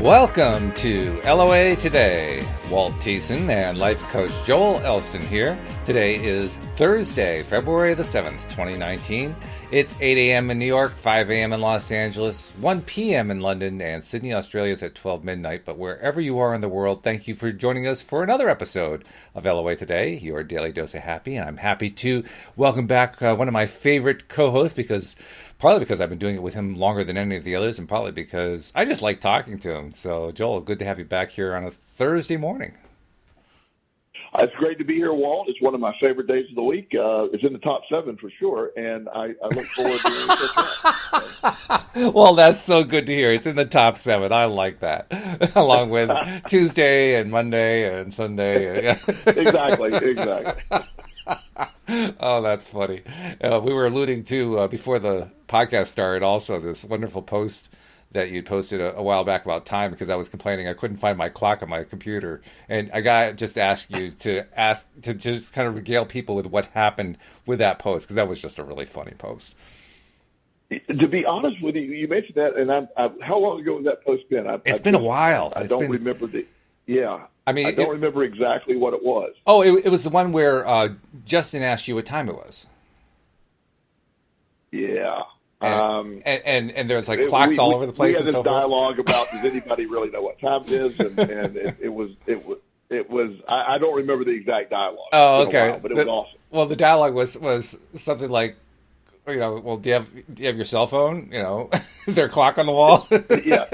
Welcome to LOA Today. Walt Thiessen and life coach Joel Elston here. Today is Thursday, February the 7th, 2019. It's 8 a.m. in New York, 5 a.m. in Los Angeles, 1 p.m. in London, and Sydney, Australia is at 12 midnight. But wherever you are in the world, thank you for joining us for another episode of LOA Today, your daily dose of happy. And I'm happy to welcome back one of my favorite co-hosts partly because I've been doing it with him longer than any of the others, and partly because I just like talking to him. So, Joel, good to have you back here on a Thursday morning. It's great to be here, Walt. It's one of my favorite days of the week. It's in the top 7 for sure, and I look forward to it. Well, that's so good to hear. It's in the top 7. I like that, along with Tuesday and Monday and Sunday. Exactly. Oh, that's funny. We were alluding to, before the podcast started, also this wonderful post that you posted a while back about time, because I was complaining I couldn't find my clock on my computer. And I got to just ask you to just kind of regale people with what happened with that post, because that was just a really funny post. To be honest with you, you mentioned that, and how long ago was that post been? It's been a while. I don't remember I don't remember exactly what it was. Oh, it was the one where Justin asked you what time it was. Yeah. And there's like clocks all over the place. We had this dialogue about, does anybody really know what time it is? And it was. I don't remember the exact dialogue. Oh, okay. But it was awesome. Well, the dialogue was something like, well, do you have your cell phone? Is there a clock on the wall? Yeah.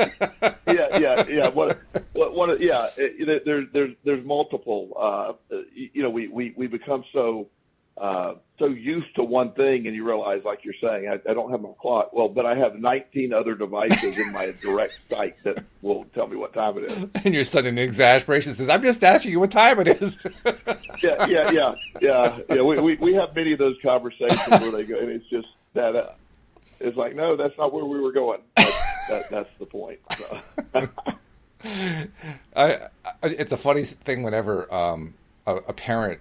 There's multiple. We become so used to one thing, and you realize, like you're saying, I don't have my clock. Well, but I have 19 other devices in my direct sight that will tell me what time it is. And your son in exasperation says, "I'm just asking you what time it is." Yeah. We have many of those conversations where they go, and it's just that it's like, no, that's not where we were going. That's the point. So. It's a funny thing whenever a parent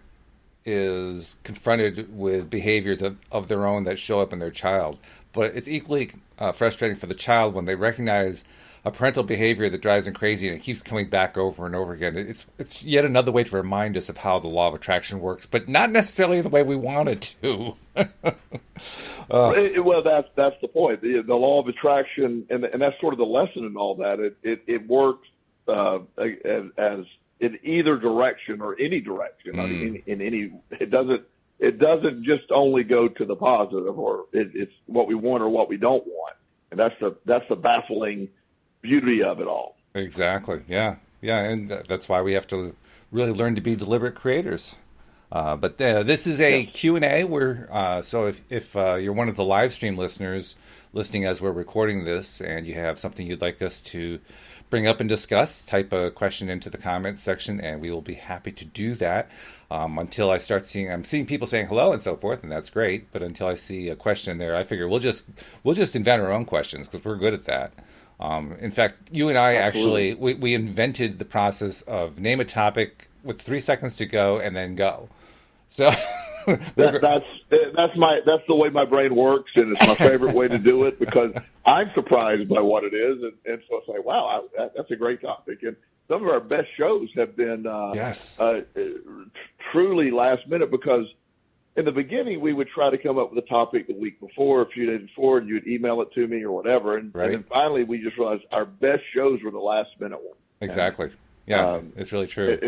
is confronted with behaviors of their own that show up in their child. But it's equally frustrating for the child when they recognize a parental behavior that drives them crazy and it keeps coming back over and over again. It's yet another way to remind us of how the law of attraction works, but not necessarily the way we want it to. Well, that's the point. The law of attraction, and that's sort of the lesson in all that. It works as in either direction or any direction. I mean, in any, it doesn't just only go to the positive, or it's what we want or what we don't want, and that's the baffling beauty of it all. Exactly. Yeah, and that's why we have to really learn to be deliberate creators. But this is a Q&A where, so if you're one of the live stream listeners listening as we're recording this, and you have something you'd like us to bring up and discuss, type a question into the comments section, and we will be happy to do that. Until I start I'm seeing people saying hello and so forth, and that's great. But until I see a question there, I figure we'll just invent our own questions, because we're good at that. In fact, you and I actually we invented the process of name a topic with 3 seconds to go and then go. So that's the way my brain works, and it's my favorite way to do it, because I'm surprised by what it is, and so it's like, wow, that's a great topic. And some of our best shows have been truly last minute, because in the beginning we would try to come up with a topic the week before, a few days before, and you'd email it to me or whatever, and then finally we just realized our best shows were the last minute ones. Exactly. Yeah, it's really true.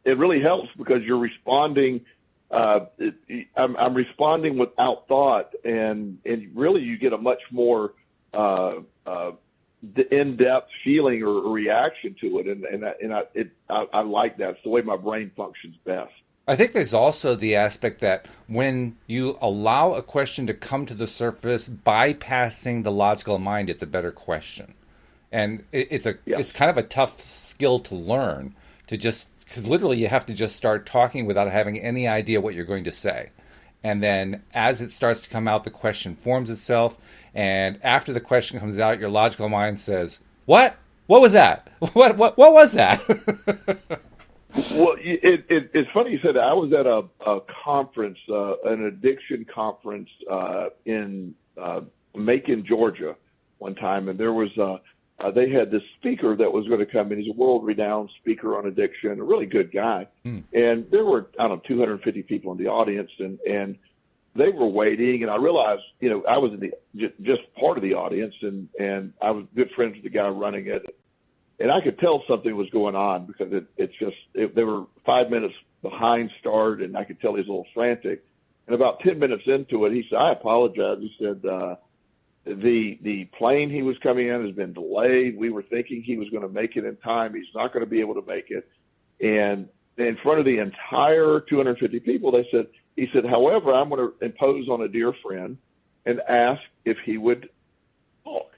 It really helps, because you're responding. I'm responding without thought, and really you get a much more in-depth feeling or reaction to it, I like that. It's the way my brain functions best. I think there's also the aspect that when you allow a question to come to the surface, bypassing the logical mind, it's a better question, and it's kind of a tough skill to learn, because literally you have to just start talking without having any idea what you're going to say. And then as it starts to come out, the question forms itself. And after the question comes out, your logical mind says, what? What was that? What was that? Well, it's funny you said that. I was at a conference, an addiction conference in Macon, Georgia, one time, and there was they had this speaker that was going to come in. He's a world-renowned speaker on addiction, a really good guy. And there were, I don't know, 250 people in the audience, and they were waiting. And I realized, I was in just part of the audience, and I was good friends with the guy running it. And I could tell something was going on because they were 5 minutes behind start, and I could tell he was a little frantic. And about 10 minutes into it, he said, "I apologize." He said, the plane he was coming in has been delayed. We were thinking he was going to make it in time. He's not going to be able to make it. And in front of the entire 250 people, he said, "However, I'm going to impose on a dear friend and ask if he would talk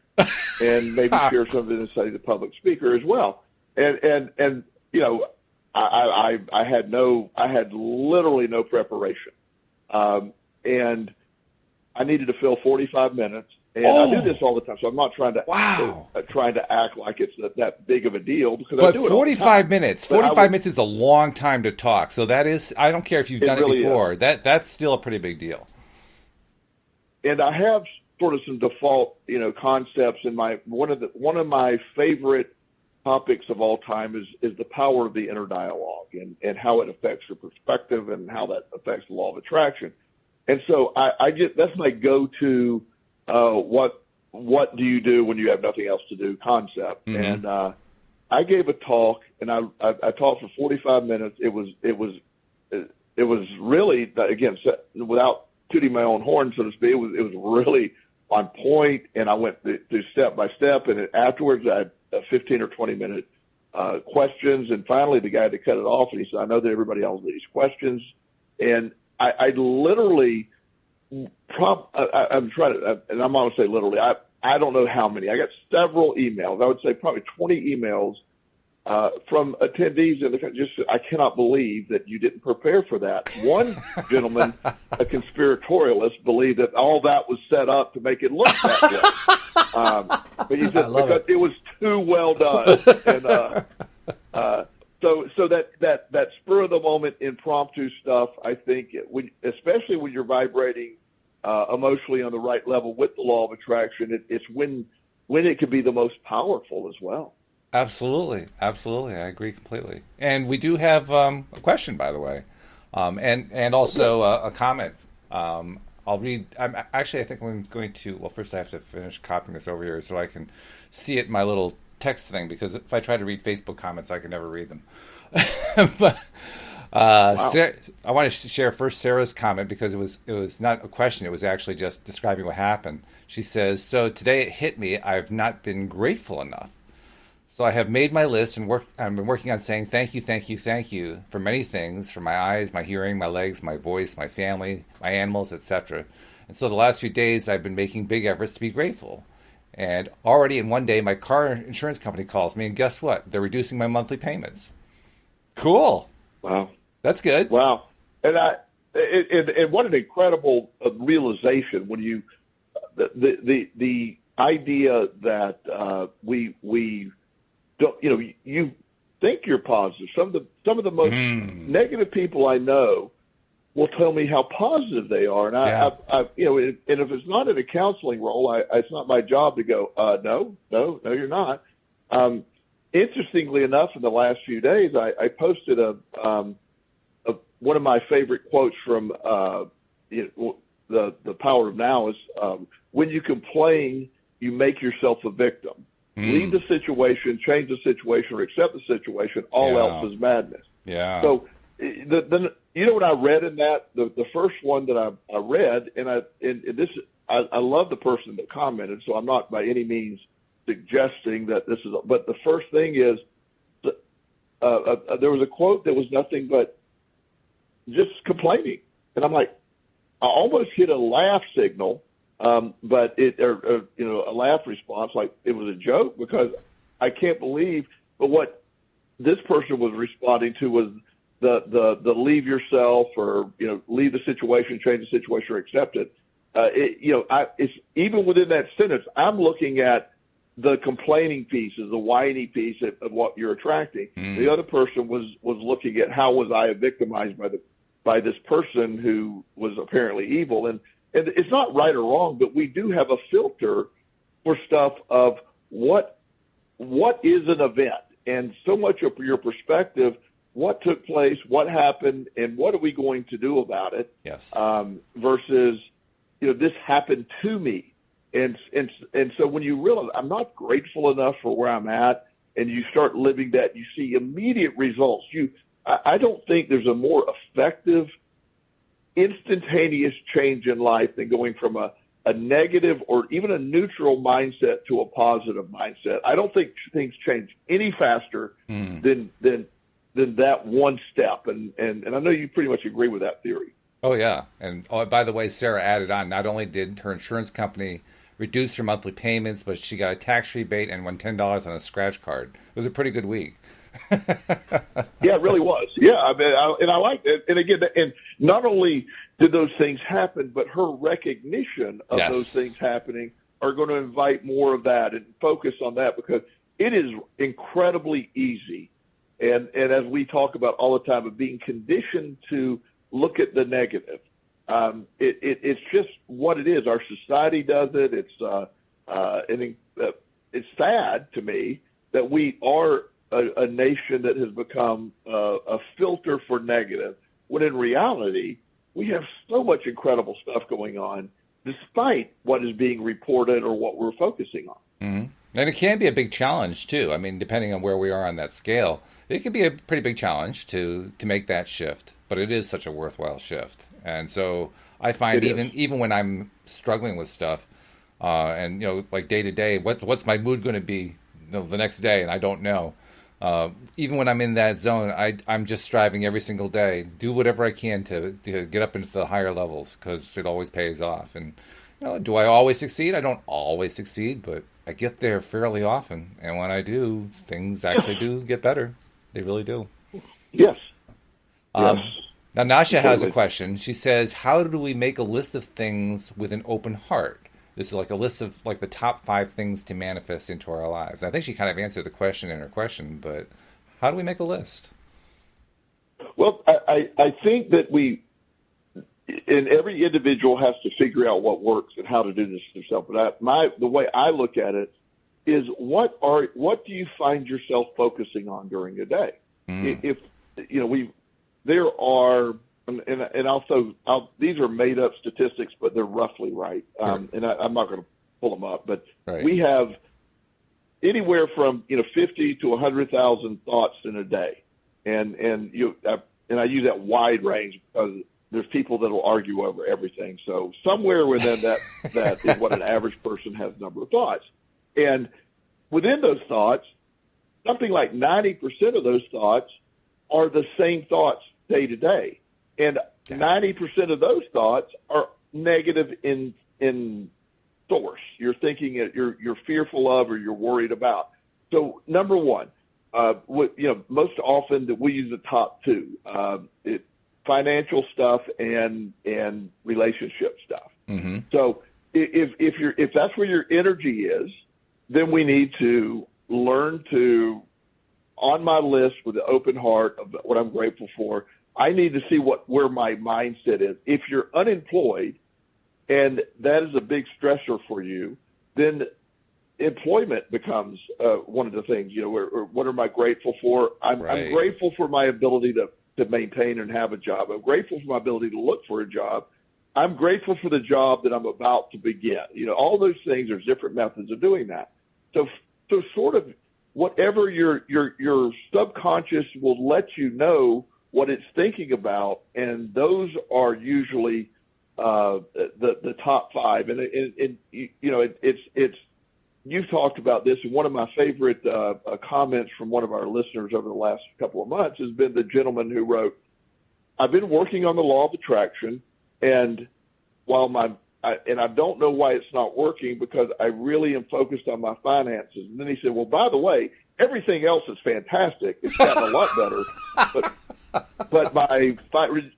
and maybe share something to say to the public speaker as well." And I had literally no preparation. And I needed to fill 45 minutes. And I do this all the time, so I'm not trying to act like it's that big of a deal, because I do it all the time. 45 minutes. 45 minutes is a long time to talk. So that is, I don't care if you've done it before. That's still a pretty big deal. And I have sort of some default, concepts in one of my favorite topics of all time is the power of the inner dialogue and how it affects your perspective and how that affects the law of attraction. And so that's my go-to what do you do when you have nothing else to do concept. And I gave a talk, and I talked for 45 minutes. It was really, again, without tooting my own horn, so to speak, it was really on point, and I went through step by step, and afterwards I had 15 or 20 minute questions, and finally the guy had to cut it off, and he said, "I know that everybody else needs questions." And I literally I'm trying to, and I'm going to say literally, I don't know how many. I got several emails. I would say probably 20 emails from attendees in the country. Just, "I cannot believe that you didn't prepare for that." One gentleman, a conspiratorialist, believed that all that was set up to make it look that way. But he said because it was too well done. And so that spur of the moment impromptu stuff, I think, especially when you're vibrating emotionally on the right level with the law of attraction, it's when it can be the most powerful as well. Absolutely. I agree completely. And we do have a question, by the way, and also a comment. I'll read. I think I'm going to. Well, first I have to finish copying this over here so I can see it in my little text thing, because if I try to read Facebook comments, I can never read them. But wow. I want to share first Sarah's comment, because it was not a question. It was actually just describing what happened. She says, "So today it hit me. I've not been grateful enough. So I have made my list and I've been working on saying thank you for many things, for my eyes, my hearing, my legs, my voice, my family, my animals, etc. And so the last few days I've been making big efforts to be grateful. And already in one day, my car insurance company calls me, and guess what? They're reducing my monthly payments." Cool. Wow. That's good. Wow. And and what an incredible realization when you, the idea that we don't, you think you're positive. Some of the most negative people I know will tell me how positive they are, and I and if it's not in a counseling role, it's not my job to go, no, you're not. Interestingly enough, in the last few days, I posted one of my favorite quotes from the Power of Now is, "When you complain, you make yourself a victim. Leave the situation, change the situation, or accept the situation. All else is madness." Yeah. So, what I read in that, the first one that I read, I love the person that commented, so I'm not by any means suggesting that this is. But the first thing is, there was a quote that was nothing but just complaining, and I'm like, I almost hit a laugh signal. But a laugh response, like it was a joke, because I can't believe. But what this person was responding to was the leave yourself, or leave the situation, change the situation, or accept it. It's even within that sentence, I'm looking at the complaining pieces, the whiny piece of what you're attracting. The other person was looking at how was I victimized by this person who was apparently evil. And it's not right or wrong, but we do have a filter for stuff of what what is an event, and so much of your perspective, what took place, what happened, and what are we going to do about it? Yes. Versus, this happened to me. And so when you realize I'm not grateful enough for where I'm at, and you start living that, you see immediate results. I don't think there's a more effective, instantaneous change in life than going from a negative or even a neutral mindset to a positive mindset. I don't think things change any faster than that one step. And I know you pretty much agree with that theory. Oh, yeah. And by the way, Sarah added on, not only did her insurance company reduce her monthly payments, but she got a tax rebate and won $10 on a scratch card. It was a pretty good week. Yeah, it really was. Yeah, I mean, I like it. And again, and not only did those things happen, but her recognition of those things happening are going to invite more of that and focus on that, because it is incredibly easy. And as we talk about all the time, of being conditioned to look at the negative. It's just what it is. Our society does it. It's sad to me that we are a nation that has become a filter for negative, when in reality, we have so much incredible stuff going on, despite what is being reported or what we're focusing on. Mm-hmm. And it can be a big challenge, too. I mean, depending on where we are on that scale, it can be a pretty big challenge to make that shift. But it is such a worthwhile shift. And so I find even when I'm struggling with stuff, and, like day to day, what's my mood going to be the next day? And I don't know. Even when I'm in that zone, I'm just striving every single day, do whatever I can to get up into the higher levels, because it always pays off. And do I always succeed? I don't always succeed, but I get there fairly often. And when I do, things actually do get better. They really do. Yes. Now, Nasha has a question. She says, how do we make a list of things with an open heart? This is like a list of like the top 5 things to manifest into our lives. I think she kind of answered the question in her question, but how do we make a list? Well, I think that every individual has to figure out what works and how to do this themselves. But the way I look at it is, what do you find yourself focusing on during a day? If there are, and also these are made up statistics, but they're roughly right. Sure. And I'm not going to pull them up, but right. We have anywhere from 50 to 100,000 thoughts in a day, and I use that wide range because there's people that will argue over everything. So somewhere within that is what an average person has number of thoughts. And within those thoughts, something like 90% of those thoughts are the same thoughts day to day. And 90% of those thoughts are negative in source. You're thinking that you're fearful of or you're worried about. So number one, most often that we use the top 2, financial stuff and relationship stuff. Mm-hmm. So if that's where your energy is, then we need to learn to, on my list with an open heart of what I'm grateful for, I need to see where my mindset is. If you're unemployed and that is a big stressor for you, then employment becomes one of the things, what am I grateful for? I'm grateful for my ability to maintain and have a job. I'm grateful for my ability to look for a job. I'm grateful for the job that I'm about to begin. All those things, there's different methods of doing that. So sort of whatever your subconscious will let you know what it's thinking about, and those are usually the top 5. And it's you've talked about this, and one of my favorite comments from one of our listeners over the last couple of months has been the gentleman who wrote, "I've been working on the law of attraction, and I don't know why it's not working, because I really am focused on my finances." And then he said, "Well, by the way, everything else is fantastic. It's gotten a lot better, but my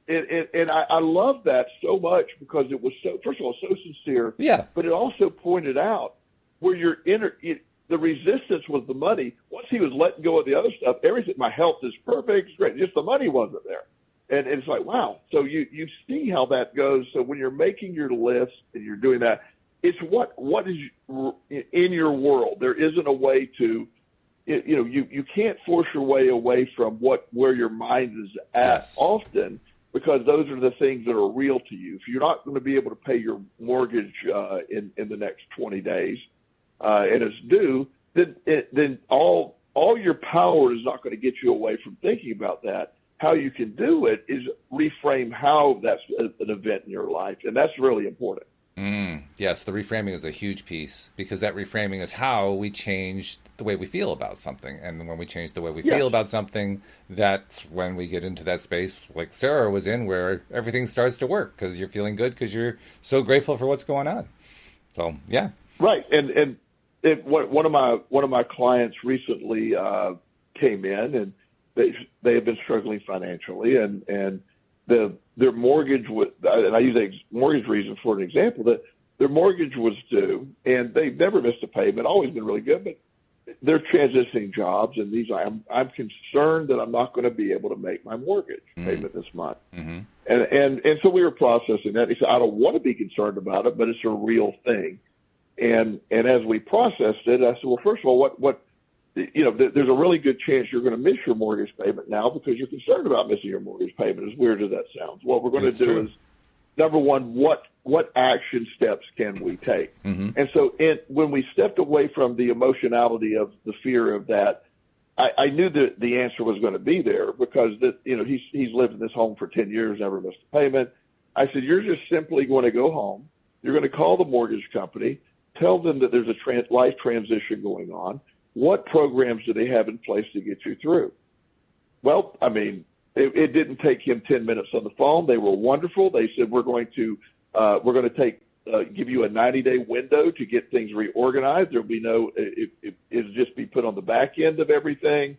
and I love that so much, because it was first of all so sincere. Yeah. But it also pointed out where the resistance was the money. Once he was letting go of the other stuff, everything, my health is perfect, it's great. Just the money wasn't there. And it's like, wow. So you see how that goes. So when you're making your list and you're doing that, it's what is in your world. There isn't a way to you can't force your way away from where your mind is at Yes. often, because those are the things that are real to you. If you're not going to be able to pay your mortgage in the next 20 days, and it's due, then all your power is not going to get you away from thinking about that. How you can do it is reframe how that's an event in your life, and that's really important. Yes, the reframing is a huge piece, because that reframing is how we change the way we feel about something. And when we change the way we Yes. feel about something, that's when we get into that space like Sarah was in, where everything starts to work because you're feeling good because you're so grateful for what's going on. So, yeah. Right, and one of my clients recently came in, and they have been struggling financially, and their mortgage was, and I use a mortgage reason for an example, that their mortgage was due, and they've never missed a payment, always been really good, but they're transitioning jobs, and I'm concerned that I'm not going to be able to make my mortgage payment this month. Mm-hmm. And so we were processing that. He said, I don't want to be concerned about it, but it's a real thing. And as we processed it, I said, well, first of all, there's a really good chance you're going to miss your mortgage payment now because you're concerned about missing your mortgage payment, as weird as that sounds. What we're going to do is, number one, what action steps can we take? Mm-hmm. And so when we stepped away from the emotionality of the fear of that, I knew that the answer was going to be there, because he's lived in this home for 10 years, never missed a payment. I said, you're just simply going to go home. You're going to call the mortgage company, tell them that there's a life transition going on. What programs do they have in place to get you through? Well, I mean, it didn't take him 10 minutes on the phone. They were wonderful. They said, we're going to give you a 90-day window to get things reorganized. There'll be it'll just be put on the back end of everything.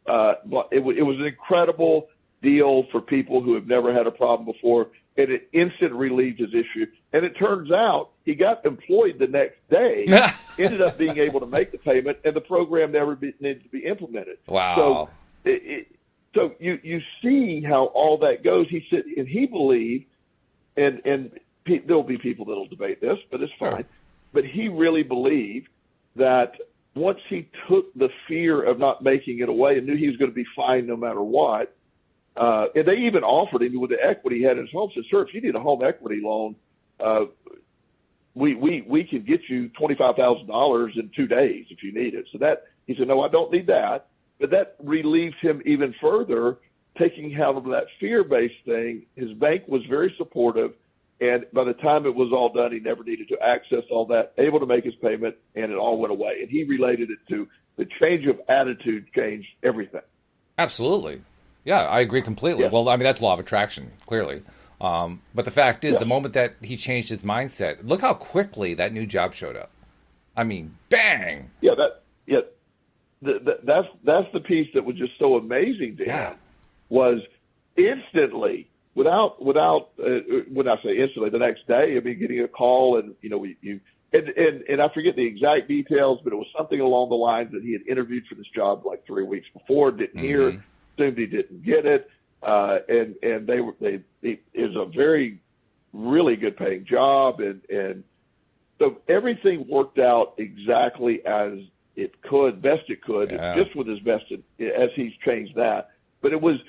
It was an incredible deal for people who have never had a problem before, and it instant relieved his issue. And it turns out he got employed the next day, ended up being able to make the payment, and the program never needed to be implemented. Wow. So you see how all that goes. He said, and he believed, and there'll be people that'll debate this, but it's fine. Sure. But he really believed that once he took the fear of not making it away and knew he was going to be fine no matter what, and they even offered him with the equity he had in his home, said, sir, if you need a home equity loan, we can get you $25,000 in 2 days if you need it. So he said, no, I don't need that. But that relieved him even further, taking out of that fear-based thing. His bank was very supportive, and by the time it was all done, he never needed to access all that, able to make his payment, and it all went away. And he related it to the change of attitude changed everything. Absolutely. Yeah, I agree completely. Yes. Well, I mean, that's law of attraction, clearly. But the fact is, the moment that he changed his mindset, look how quickly that new job showed up. I mean, bang! That's the piece that was just so amazing to him, was instantly, when I say instantly, the next day, I mean, getting a call, and and I forget the exact details, but it was something along the lines that he had interviewed for this job like 3 weeks before, didn't hear it, assumed he didn't get it, and it was a very, really good paying job, and so everything worked out exactly as it could, best it could, just with his best as he's changed that. But it was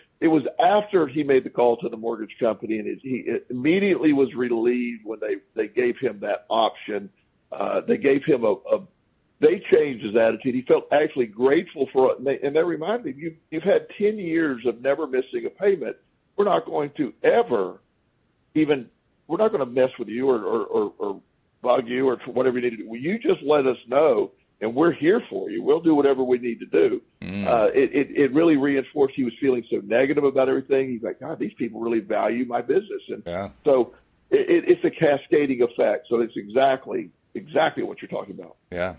after he made the call to the mortgage company, and he immediately was relieved when they gave him that option. They gave him they changed his attitude. He felt actually grateful for it. And they reminded him, you've had 10 years of never missing a payment. We're not going to ever we're not going to mess with you or bug you or whatever you need to do. Will you just let us know? And we're here for you. We'll do whatever we need to do. It really reinforced he was feeling so negative about everything. He's like, God, these people really value my business. And so it's a cascading effect. So it's exactly what you're talking about. Yeah.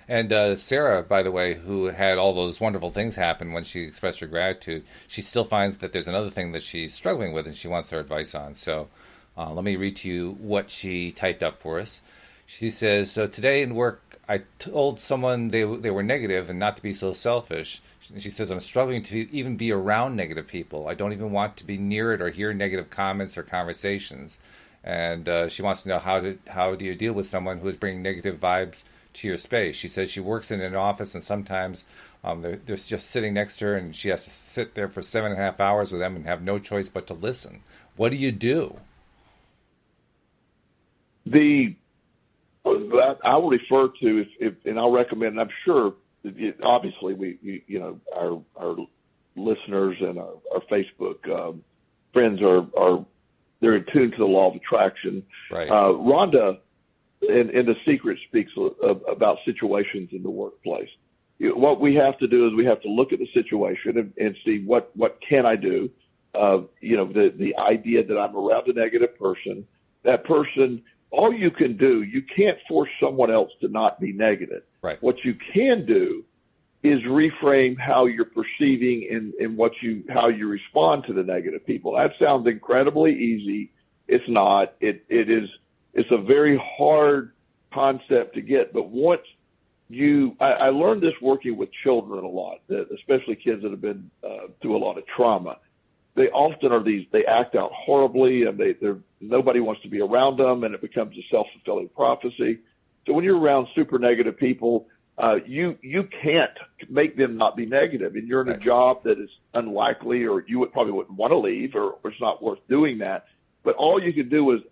And Sarah, by the way, who had all those wonderful things happen when she expressed her gratitude, she still finds that there's another thing that she's struggling with and she wants her advice on. So let me read to you what she typed up for us. She says, so today in work, I told someone they were negative and not to be so selfish. She says, I'm struggling to even be around negative people. I don't even want to be near it or hear negative comments or conversations. And she wants to know how do you deal with someone who is bringing negative vibes to your space. She says she works in an office, and sometimes they're just sitting next to her, and she has to sit there for 7.5 hours with them and have no choice but to listen. What do you do? I will refer to if and I'll recommend. I'm sure, obviously, our listeners and our Facebook friends are they're in tune to the law of attraction. Right. Rhonda in The Secret speaks about situations in the workplace. What we have to do is we have to look at the situation and see what can I do. The idea that I'm around a negative person, that person, all you can do, you can't force someone else to not be negative. Right. What you can do is reframe how you're perceiving and how you respond to the negative people. That sounds incredibly easy. It's not. It's a very hard concept to get. But once I learned this working with children a lot, especially kids that have been through a lot of trauma. They often they act out horribly, and nobody wants to be around them, and it becomes a self-fulfilling prophecy. So when you're around super negative people, you can't make them not be negative, and you're in a job that is unlikely, or probably wouldn't want to leave, or it's not worth doing that. But all you can do is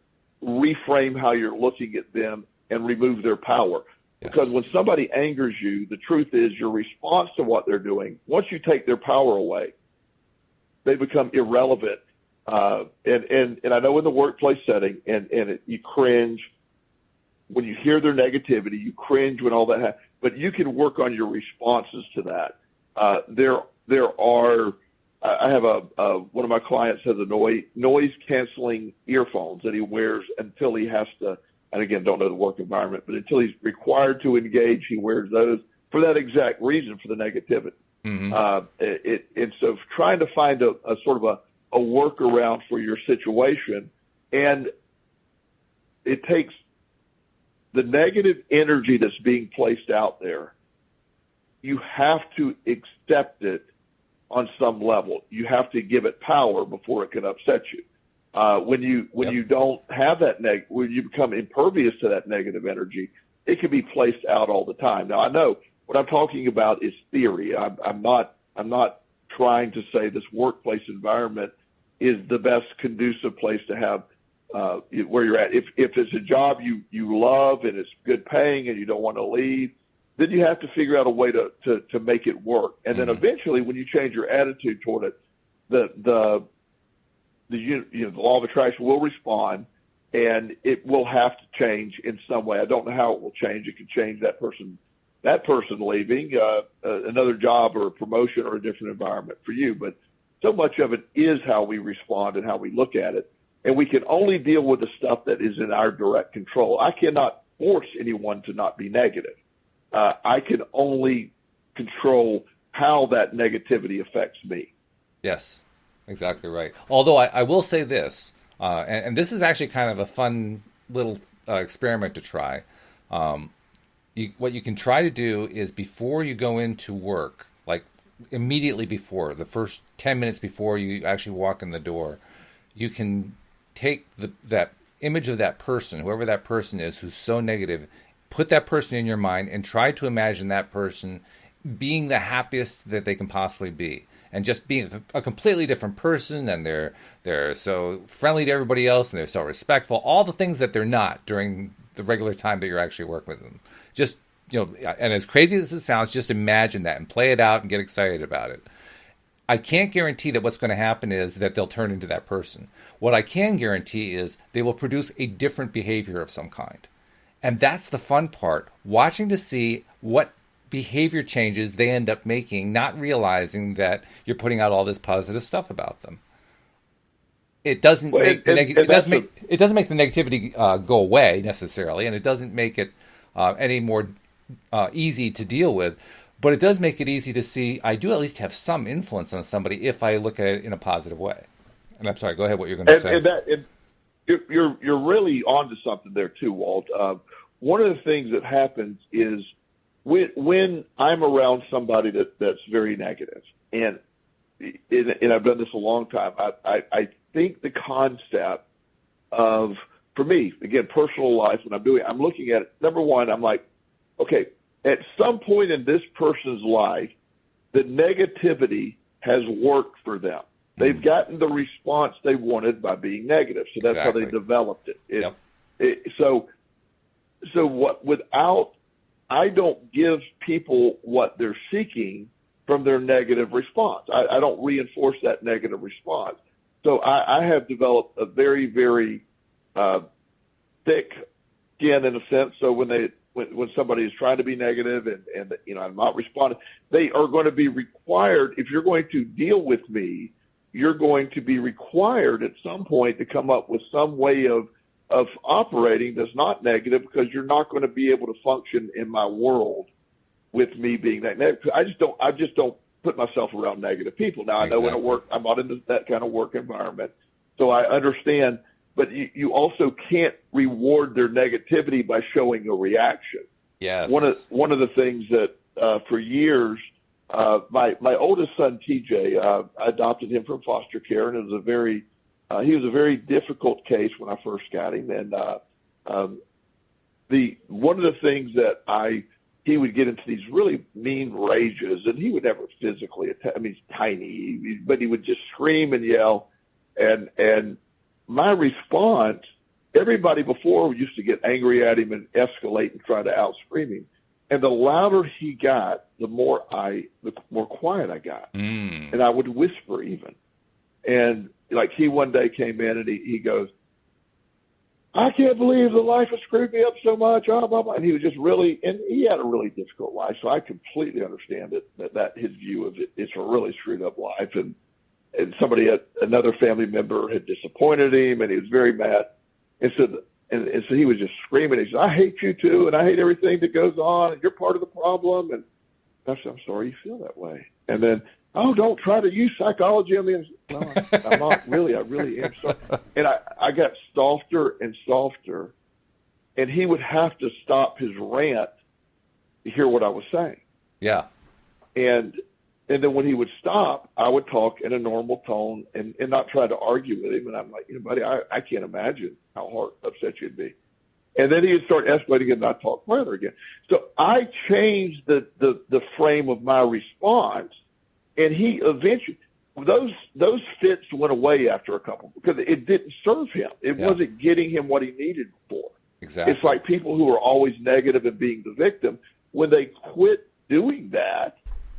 reframe how you're looking at them and remove their power. Yes. Because when somebody angers you, the truth is your response to what they're doing, once you take their power away, they become irrelevant. And I know in the workplace setting, you cringe when you hear their negativity, you cringe when all that happens, but you can work on your responses to that. I have one of my clients has a noise canceling earphones that he wears until he has to, and again, don't know the work environment, but until he's required to engage, he wears those for that exact reason, for the negativity. Mm-hmm. And so trying to find a sort of a workaround for your situation, and it takes the negative energy that's being placed out there. You have to accept it on some level. You have to give it power before it can upset you. When you don't have that when you become impervious to that negative energy, it can be placed out all the time. Now I know what I'm talking about is theory. I'm not trying to say this workplace environment is the best conducive place to have where you're at. If it's a job you love and it's good paying and you don't want to leave, then you have to figure out a way to make it work. And then eventually, when you change your attitude toward it, the law of attraction will respond, and it will have to change in some way. I don't know how it will change. It could change that person leaving, another job or a promotion or a different environment for you. But so much of it is how we respond and how we look at it. And we can only deal with the stuff that is in our direct control. I cannot force anyone to not be negative. I can only control how that negativity affects me. Yes, exactly right. Although I will say this, and this is actually kind of a fun little experiment to try. What you can try to do is before you go into work, like immediately before, the first 10 minutes before you actually walk in the door, you can take that image of that person, whoever that person is, who's so negative, put that person in your mind and try to imagine that person being the happiest that they can possibly be. And just being a completely different person, and they're so friendly to everybody else, and they're so respectful, all the things that they're not during the regular time that you're actually working with them. Just, and as crazy as it sounds, just imagine that and play it out and get excited about it. I can't guarantee that what's going to happen is that they'll turn into that person. What I can guarantee is they will produce a different behavior of some kind. And that's the fun part, watching to see what behavior changes they end up making, not realizing that you're putting out all this positive stuff about them. It doesn't make the negativity go away necessarily, and it doesn't make it any more easy to deal with. But it does make it easy to see I do at least have some influence on somebody if I look at it in a positive way. And I'm sorry, go ahead. What you're going to say? You're really onto something there too, Walt. One of the things that happens is when I'm around somebody that's very negative, and I've done this a long time, I think the concept of, for me, again, personal life, when I'm looking at it, number one, I'm like, okay, at some point in this person's life, the negativity has worked for them. They've gotten the response they wanted by being negative. So that's how they developed it. So I don't give people what they're seeking from their negative response. I don't reinforce that negative response. So I have developed a very, very thick skin in a sense. So when somebody is trying to be negative and I'm not responding, they are going to be required, if you're going to deal with me, you're going to be required at some point to come up with some way of operating that's not negative, because you're not going to be able to function in my world with me being that negative. I just don't put myself around negative people. Now, I know when I work, I'm not in that kind of work environment, so I understand. But you also can't reward their negativity by showing a reaction. Yes. One of the things that for years, my oldest son TJ, I adopted him from foster care, and it was he was a very difficult case when I first got him. And one of the things that he would get into these really mean rages, and he would never physically attack. I mean, he's tiny, but he would just scream and yell. And my response, everybody before used to get angry at him and escalate and try to out-scream him. And the louder he got, the more quiet I got. And I would whisper even. And like he one day came in and he goes, "I can't believe the life has screwed me up so much." Blah, blah, blah. And he was just really, and he had a really difficult life. So I completely understand that his view of it, it's a really screwed up life. And another family member had disappointed him, and he was very mad. And so he was just screaming. He said, "I hate you too, and I hate everything that goes on, and you're part of the problem." And I said, "I'm sorry you feel that way." And then, "Oh, don't try to use psychology on me." No, I'm not really. I really am sorry. And I got softer and softer, and he would have to stop his rant to hear what I was saying. Yeah. And then when he would stop, I would talk in a normal tone and not try to argue with him. And I'm like, "Buddy, I can't imagine how upset you'd be." And then he would start escalating and I'd talk further again. So I changed the frame of my response, and he eventually, those fits went away after a couple, because it didn't serve him. It wasn't getting him what he needed for. Exactly. It's like people who are always negative and being the victim, when they quit doing that,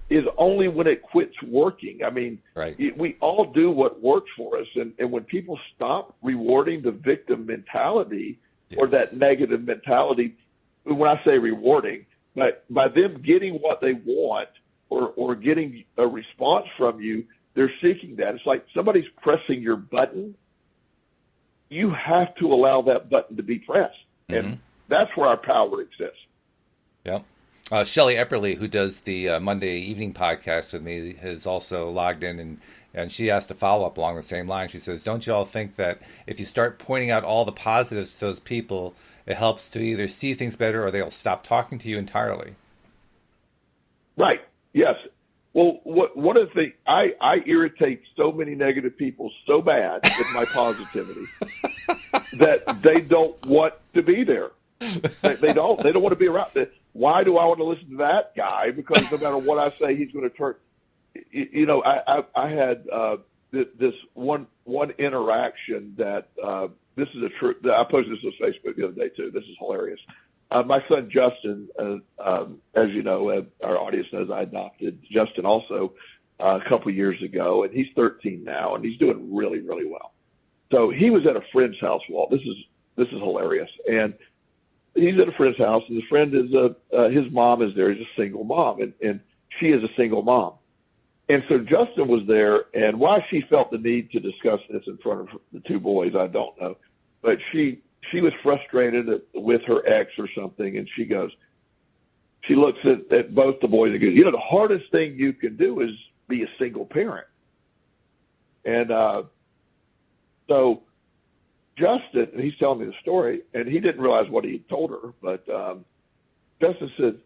is only when it quits working. I mean, we all do what works for us. And when people stop rewarding the victim mentality or that negative mentality, when I say rewarding, but by them getting what they want or getting a response from you, they're seeking that. It's like somebody's pressing your button. You have to allow that button to be pressed. And that's where our power exists. Yep. Shelley Epperly, who does the Monday evening podcast with me, has also logged in, and she asked a follow-up along the same line. She says, "Don't you all think that if you start pointing out all the positives to those people, it helps to either see things better or they'll stop talking to you entirely?" Right. Yes. Well, one of the things, I irritate so many negative people so bad with my positivity that they don't want to be there. They don't want to be around. Why do I want to listen to that guy? Because no matter what I say, he's going to turn. I had this one interaction that this is a true. I posted this on Facebook the other day too. This is hilarious. My son Justin, as you know, our audience knows, I adopted Justin also a couple years ago, and he's 13 now, and he's doing really, really well. So he was at a friend's house. Walt, this is hilarious, and he's at a friend's house, and his friend is his mom is there. He's a single mom, and she is a single mom. And so Justin was there, and why she felt the need to discuss this in front of the two boys, I don't know. But she was frustrated with her ex or something, and she looks at both the boys and goes, "The hardest thing you can do is be a single parent." And so Justin, and he's telling me the story, and he didn't realize what he had told her, but Justin said,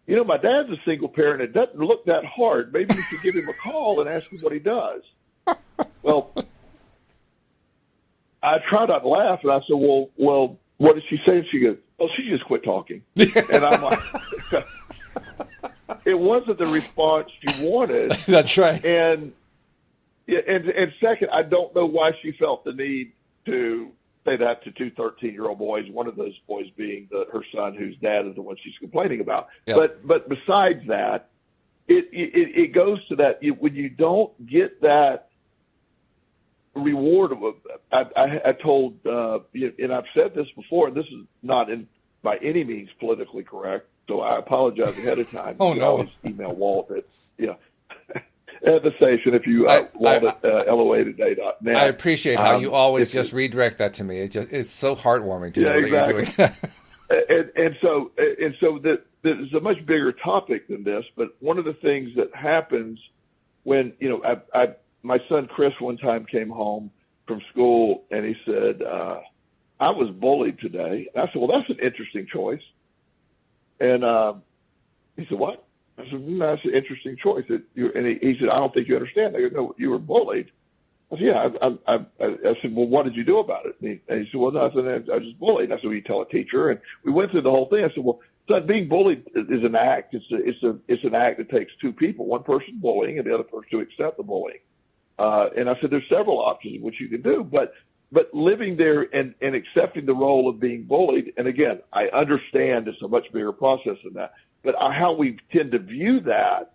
"My dad's a single parent. It doesn't look that hard. Maybe you should give him a call and ask him what he does." Well, I tried not to laugh, and I said, well, what did she say? And she goes, well, she just quit talking. And I'm like, it wasn't the response you wanted. That's right. And second, I don't know why she felt the need to say that to two 13-year-old boys, one of those boys being her son, whose dad is the one she's complaining about. Yep. But besides that, it goes to that when you don't get that reward. I told, and I've said this before, and this is not by any means politically correct, so I apologize ahead of time. Oh, you no. Always email Walt at the station if you Walt at LOA-today.net. I appreciate how you always just redirect that to me. It's so heartwarming to know that you're doing that. and so there's a much bigger topic than this, but one of the things that happens when, my son Chris one time came home from school and he said, I was bullied today. And I said, well, that's an interesting choice. And he said, what? I said, that's an interesting choice. And he said, I don't think you understand. I go, no, you were bullied. I said, yeah. I said, well, what did you do about it? And he said, well, no, I was just bullied. I said, well, you tell a teacher. And we went through the whole thing. I said, well, son, being bullied is an act. It's an act that takes two people, one person bullying and the other person to accept the bullying. And I said, there's several options which you can do, but living there and accepting the role of being bullied. And again, I understand it's a much bigger process than that, but how we tend to view that,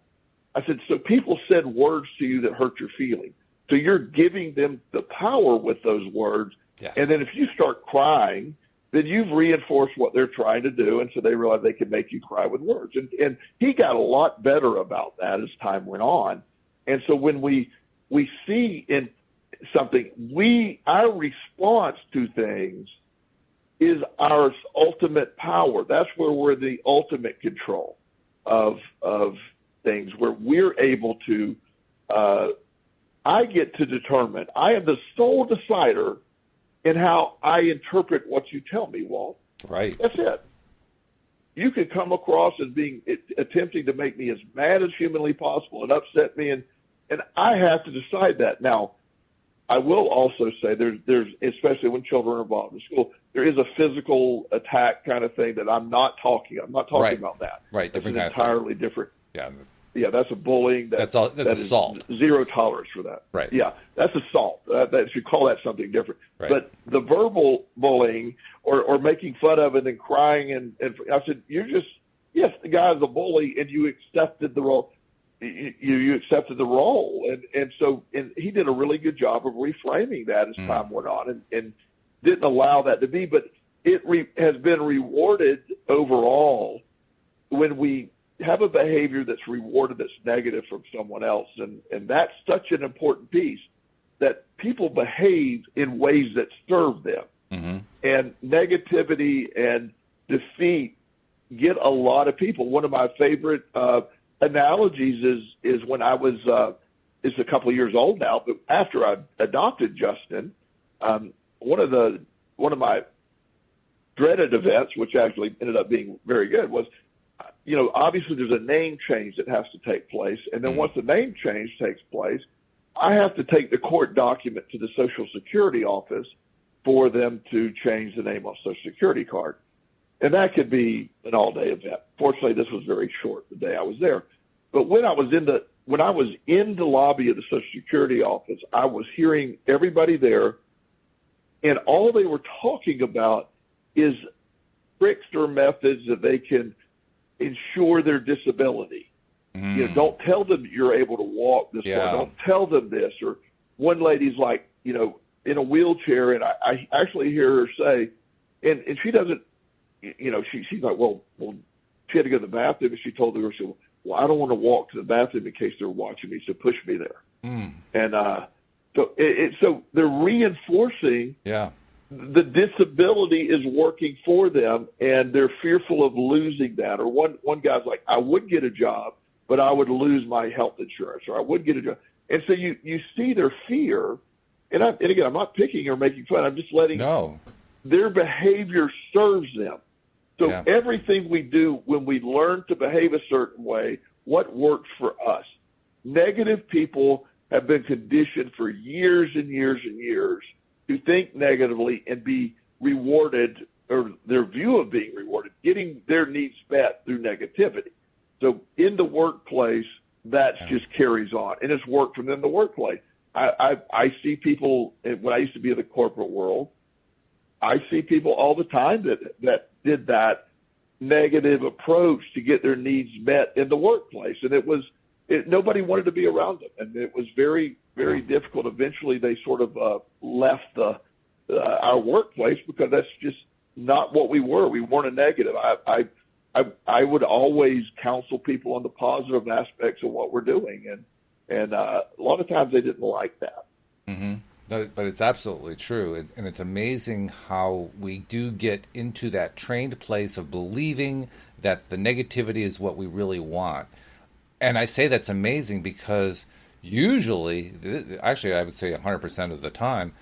I said, so people said words to you that hurt your feelings. So you're giving them the power with those words. Yes. And then if you start crying, then you've reinforced what they're trying to do. And so they realize they can make you cry with words. And he got a lot better about that as time went on. And so when we see in something, our response to things is our ultimate power. That's where we're the ultimate control of things, where we're able to, I get to determine, I am the sole decider in how I interpret what you tell me, Walt. Right. That's it. You could come across as attempting to make me as mad as humanly possible and upset me, and I have to decide that. Now, I will also say there's especially when children are involved in school, there is a physical attack kind of thing that I'm not talking right. about that. Right. That's entirely different. Yeah. Yeah, that's a bullying. That's assault. Zero tolerance for that. Right. Yeah, that's assault. That should call that something different. Right. But the verbal bullying or making fun of it and crying and I said, yes, the guy's a bully and you accepted the role. You accepted the role, and he did a really good job of reframing that as time went on, and didn't allow that to be. But it has been rewarded overall when we have a behavior that's rewarded that's negative from someone else, and that's such an important piece, that people behave in ways that serve them, and negativity and defeat get a lot of people. One of my favorite analogies is when I was it's a couple of years old now, but after I adopted Justin, one of my dreaded events, which actually ended up being very good, was obviously there's a name change that has to take place, and then once the name change takes place, I have to take the court document to the Social Security office for them to change the name on the Social Security card. And that could be an all-day event. Fortunately, this was very short the day I was there. But when I was in the lobby of the Social Security office, I was hearing everybody there, and all they were talking about is tricks or methods that they can ensure their disability. Don't tell them you're able to walk this far. Don't tell them this. Or one lady's like, in a wheelchair, and I actually hear her say, and she doesn't. She's like, well, she had to go to the bathroom, and she told the girl, she said, well, I don't want to walk to the bathroom in case they're watching me, so push me there. And so they're reinforcing the disability is working for them, and they're fearful of losing that. Or one guy's like, I would get a job, but I would lose my health insurance, or I would get a job. And so you see their fear, and again, I'm not picking or making fun. I'm just letting their behavior serves them. So everything we do when we learn to behave a certain way, what works for us? Negative people have been conditioned for years and years and years to think negatively and be rewarded or their view of being rewarded, getting their needs met through negativity. So in the workplace, that just carries on, and it's worked from in the workplace. I see people, when I used to be in the corporate world, I see people all the time that did that negative approach to get their needs met in the workplace. And nobody wanted to be around them. And it was very, very difficult. Eventually they sort of left our workplace because that's just not what we were. We weren't a negative. I would always counsel people on the positive aspects of what we're doing. And a lot of times they didn't like that. Mm-hmm. But it's absolutely true. And it's amazing how we do get into that trained place of believing that the negativity is what we really want. And I say that's amazing because usually, actually I would say 100% of the time,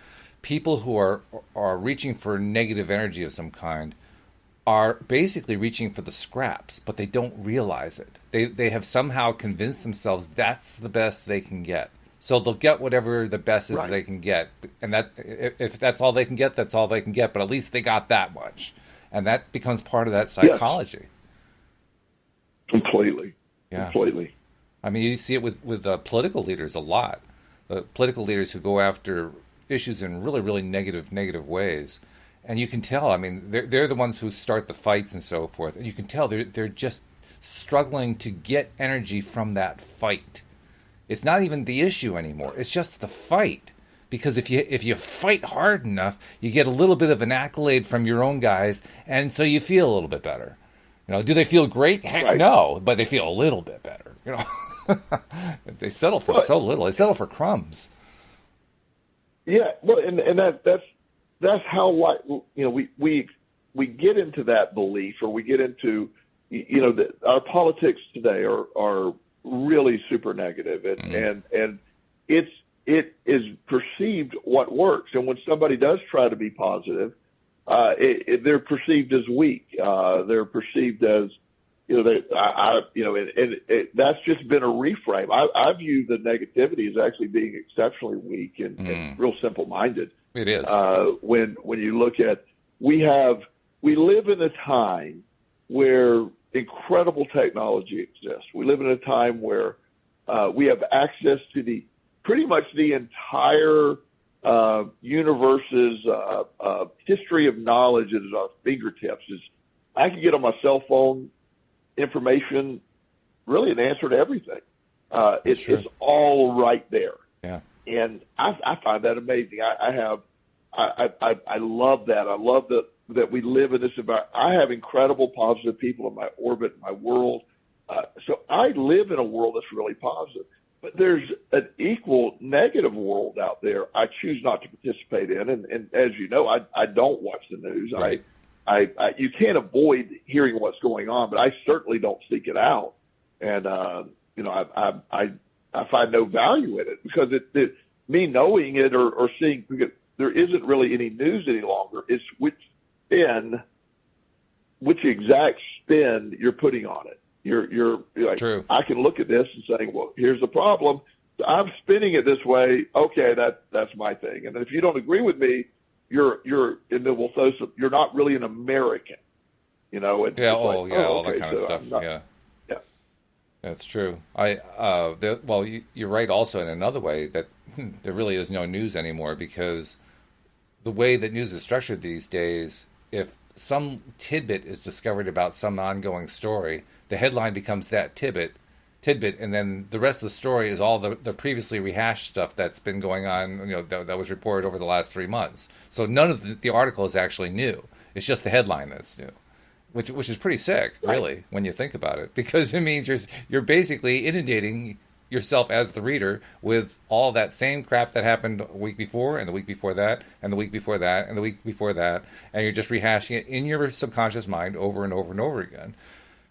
people who are reaching for negative energy of some kind are basically reaching for the scraps, but they don't realize it. They have somehow convinced themselves that's the best they can get. So they'll get whatever the best is that they can get. And that if that's all they can get, that's all they can get. But at least they got that much. And that becomes part of that psychology. Yes. Completely. Yeah. Completely. I mean, you see it with political leaders a lot. Political leaders who go after issues in really, really negative ways. And you can tell, I mean, they're the ones who start the fights and so forth. And you can tell they're just struggling to get energy from that fight. It's not even the issue anymore. It's just the fight. Because if you fight hard enough, you get a little bit of an accolade from your own guys, and so you feel a little bit better. Do they feel great? Heck no, but they feel a little bit better. They settle for so little. They settle for crumbs. Yeah, well, and that's how we get into that belief, or we get into our politics today are really super negative, and it is perceived what works. And when somebody does try to be positive, they're perceived as weak. They're perceived as that's just been a reframe. I view the negativity as actually being exceptionally weak and real simple-minded. It is. When you look at we live in a time where incredible technology exists. We live in a time where we have access to pretty much the entire universe's history of knowledge at our fingertips. I can get on my cell phone information, really an answer to everything. It's all right there. Yeah. And I find that amazing. I love that. I love that we live in this environment. I have incredible positive people in my orbit, in my world. So I live in a world that's really positive. But there's an equal negative world out there I choose not to participate in. And as you know, I don't watch the news. Right. You can't avoid hearing what's going on, but I certainly don't seek it out. And, I find no value in it because me knowing it or seeing, because there isn't really any news any longer. It's which exact spin you're putting on it. You're like, True. I can look at this and say, well, here's the problem. I'm spinning it this way. Okay, that's my thing. And if you don't agree with me, you're not really an American, And all that kind of stuff. Yeah. That's true. You're right also in another way that there really is no news anymore, because the way that news is structured these days, if some tidbit is discovered about some ongoing story, the headline becomes that tidbit, and then the rest of the story is all the previously rehashed stuff that's been going on, that was reported over the last 3 months. So none of the article is actually new. It's just the headline that's new, which is pretty sick, really, when you think about it, because it means you're basically inundating yourself as the reader with all that same crap that happened a week before, and the week before that, and the week before that, and the week before that, and you're just rehashing it in your subconscious mind over and over and over again.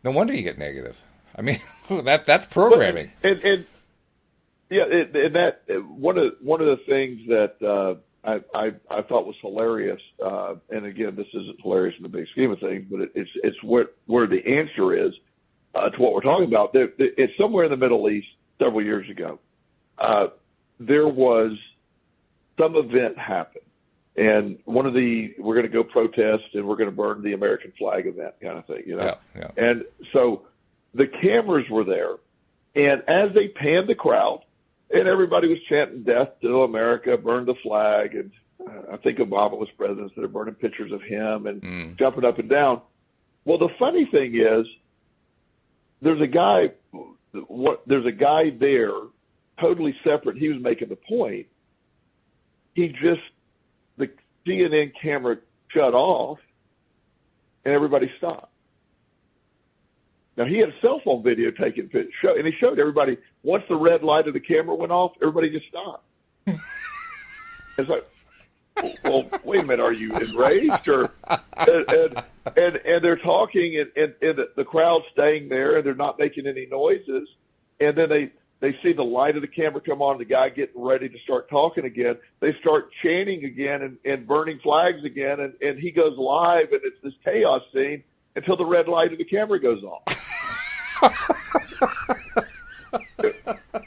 No wonder you get negative. I mean, that's programming. And that one of the things that I thought was hilarious, and again, this isn't hilarious in the big scheme of things, but it's where the answer is to what we're talking about. It's somewhere in the Middle East several years ago. There was some event happened, and we're going to go protest and we're going to burn the American flag event kind of thing, you know? Yeah. And so the cameras were there, and as they panned the crowd, and everybody was chanting "Death to America," "Burn the flag," and I think Obama was president, so they're burning pictures of him and jumping up and down. Well, the funny thing is, there's a guy there, totally separate. He was making the point. The CNN camera shut off, and everybody stopped. Now, he had a cell phone video taking pictures, and he showed everybody, once the red light of the camera went off, everybody just stopped. It's like, well, wait a minute, are you enraged? And they're talking, and the crowd's staying there, and they're not making any noises. And then they see the light of the camera come on, the guy getting ready to start talking again. They start chanting again and burning flags again, and he goes live, and it's this chaos scene until the red light of the camera goes off.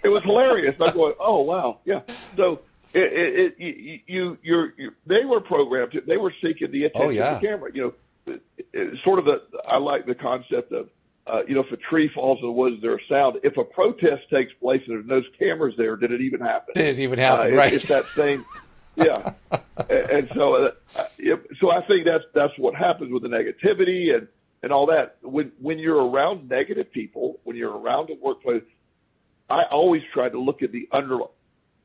It was hilarious. I'm going, oh wow, yeah. So they were programmed. They were seeking the attention of the camera. You know, sort of I like the concept of if a tree falls in the woods, there's a sound. If a protest takes place and there's no cameras there, did it even happen? Did it even happen? Right. It's that same. Yeah, and so I think that's what happens with the negativity and all that. When you're around negative people, when you're around the workplace, I always try to look at the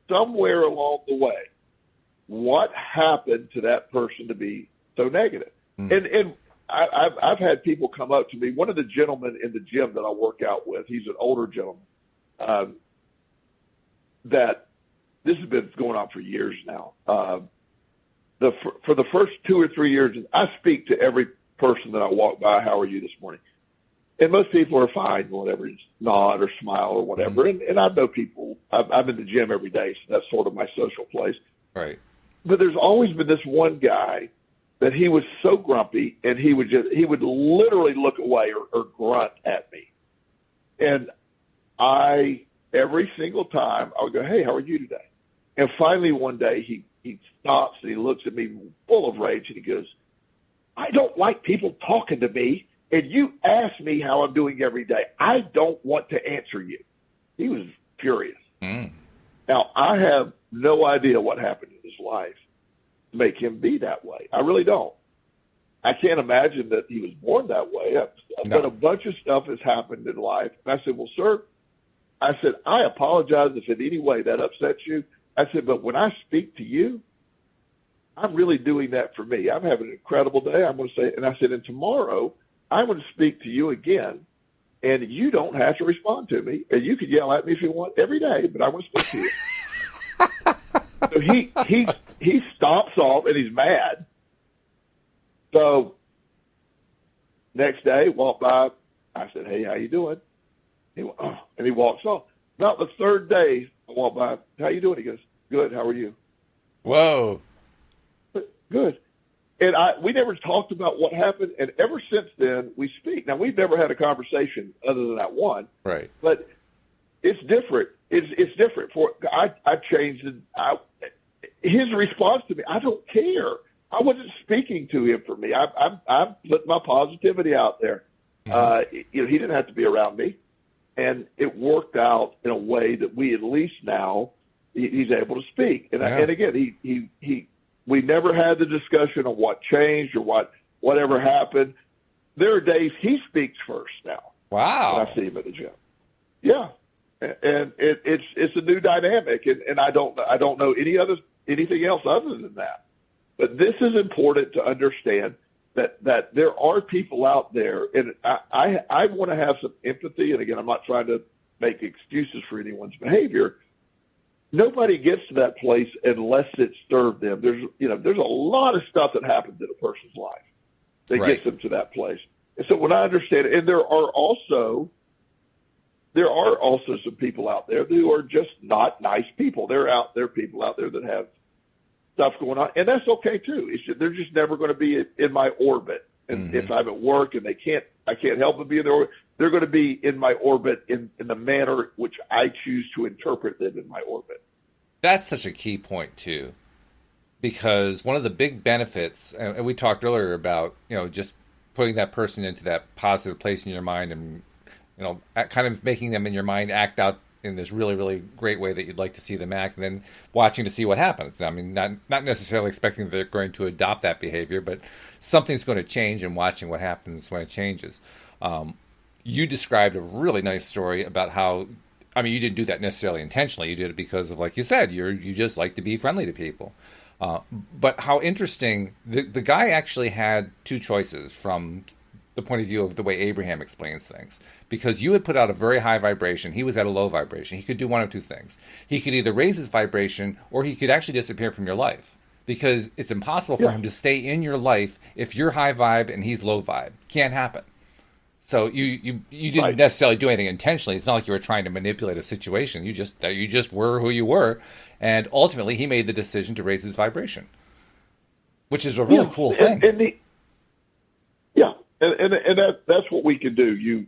somewhere along the way, what happened to that person to be so negative? And I've had people come up to me. One of the gentlemen in the gym that I work out with, he's an older gentleman, that this has been going on for years now. For the first 2 or 3 years, I speak to every person that I walk by, "How are you this morning?" And most people are fine, whatever, just nod or smile or whatever. And I know people. I'm in the gym every day, so that's sort of my social place. Right. But there's always been this one guy that he was so grumpy, and he would literally look away or grunt at me. And every single time, I would go, "Hey, how are you today?" And finally one day he stops and he looks at me full of rage and he goes, "I don't like people talking to me, and you ask me how I'm doing every day. I don't want to answer you." He was furious. Now, I have no idea what happened in his life to make him be that way. I really don't. I can't imagine that he was born that way. But a bunch of stuff has happened in life. And I said, "Well, sir," I said, "I apologize if in any way that upsets you." I said, "But when I speak to you, I'm really doing that for me. I'm having an incredible day. I'm going to say," and I said, "And tomorrow I'm going to speak to you again, and you don't have to respond to me. And you can yell at me if you want every day, but I'm going to speak to you." So he stops off, and he's mad. So next day, walked by. I said, "Hey, how you doing?" He went, "Oh," and he walks off. About the third day, I walked by. "How you doing?" He goes, "Good. How are you?" Whoa. Good. And we never talked about what happened, and ever since then, we speak. Now, we've never had a conversation other than that one. Right. But it's different. It's different. I changed it. His response to me, I don't care. I wasn't speaking to him for me. I put my positivity out there. He didn't have to be around me. And it worked out in a way that we at least now, he's able to speak. And again, we never had the discussion of what changed or whatever happened. There are days he speaks first now. Wow. When I see him at the gym. Yeah. And it's a new dynamic, and I don't know anything else other than that. But this is important to understand that there are people out there, and I want to have some empathy. And again, I'm not trying to make excuses for anyone's behavior. Nobody gets to that place unless it served them. There's a lot of stuff that happens in a person's life that gets them to that place. And so when I understand it, and there are also some people out there who are just not nice people. There are people out there that have stuff going on, and that's okay too. They're just never going to be in my orbit. And if I'm at work and I can't help but be in their orbit, they're going to be in my orbit in the manner which I choose to interpret them in my orbit. That's such a key point too. because one of the big benefits, and we talked earlier about, just putting that person into that positive place in your mind, and kind of making them in your mind act out in this really, really great way that you'd like to see them act, and then watching to see what happens. I mean, not necessarily expecting that they're going to adopt that behavior, but something's going to change, and watching what happens when it changes. You described a really nice story about how, I mean, you didn't do that necessarily intentionally. You did it because of, like you said, you just like to be friendly to people. But how interesting, the guy actually had two choices from the point of view of the way Abraham explains things. Because you had put out a very high vibration, he was at a low vibration. He could do one of two things. He could either raise his vibration, or he could actually disappear from your life. Because it's impossible for him to stay in your life if you're high vibe and he's low vibe. Can't happen. So you didn't necessarily do anything intentionally. It's not like you were trying to manipulate a situation. You just were who you were, and ultimately he made the decision to raise his vibration, which is a really cool thing. And that's what we can do.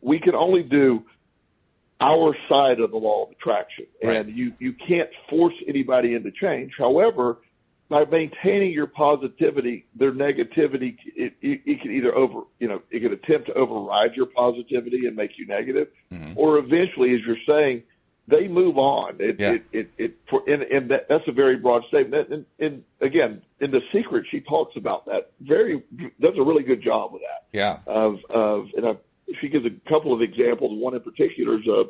We can only do our side of the law of attraction, and you can't force anybody into change. However, by maintaining your positivity, their negativity, it can either it can attempt to override your positivity and make you negative, or eventually, as you're saying, they move on. That's a very broad statement. And again, in The Secret, she talks about that. Does a really good job with that. Yeah. She gives a couple of examples. One in particular is a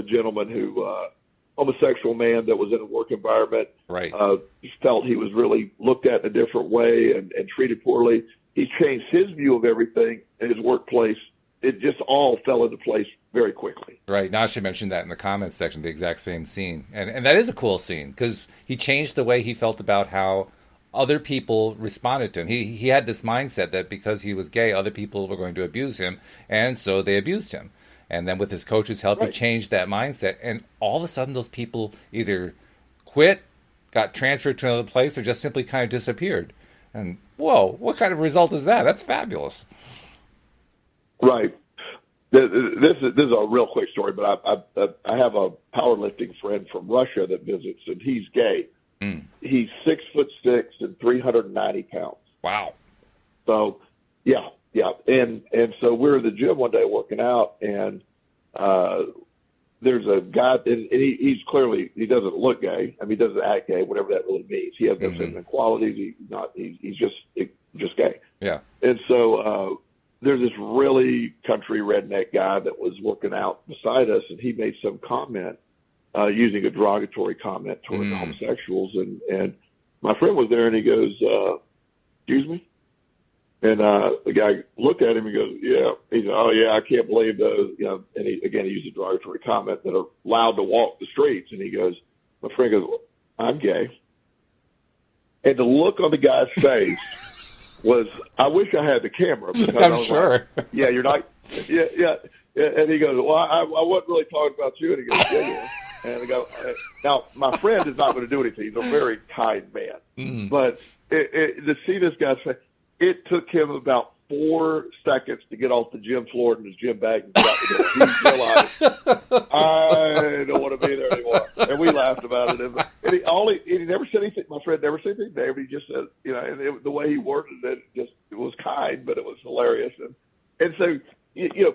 gentleman who, homosexual man that was in a work environment, felt he was really looked at in a different way and treated poorly. He changed his view of everything in his workplace. It just all fell into place very quickly. Right. Nasha mentioned that in the comments section, the exact same scene. And that is a cool scene because he changed the way he felt about how other people responded to him. He had this mindset that because he was gay, other people were going to abuse him, and so they abused him. And then with his coach's help, he changed that mindset. And all of a sudden, those people either quit, got transferred to another place, or just simply kind of disappeared. And, whoa, what kind of result is that? That's fabulous. Right. This is a real quick story, but I have a powerlifting friend from Russia that visits, and he's gay. He's 6'6" and 390 pounds. Wow. So, yeah. And so we're in the gym one day working out, and there's a guy, and he's clearly, he doesn't look gay. I mean, he doesn't act gay, whatever that really means. He has no feminine qualities. He's just gay. Yeah. And so, there's this really country redneck guy that was working out beside us, and he made some comment, using a derogatory comment toward the homosexuals. And my friend was there, and he goes, excuse me? And the guy looked at him and goes, yeah. He said, oh, yeah, I can't believe those. And he used a derogatory comment that are allowed to walk the streets. And he goes, my friend goes, I'm gay. And the look on the guy's face was, I wish I had the camera. Because I'm sure. Like, yeah, you're not. Yeah. And he goes, well, I wasn't really talking about you. And he goes, yeah. And I go, now, my friend is not going to do anything. He's a very kind man. But to see this guy's face, it took him about 4 seconds to get off the gym floor in his gym bag and get out the door. He realized, I don't want to be there anymore. And we laughed about it. And he never said anything. My friend never said anything there, but he just said, and the way he worded it, it was kind, but it was hilarious. And so,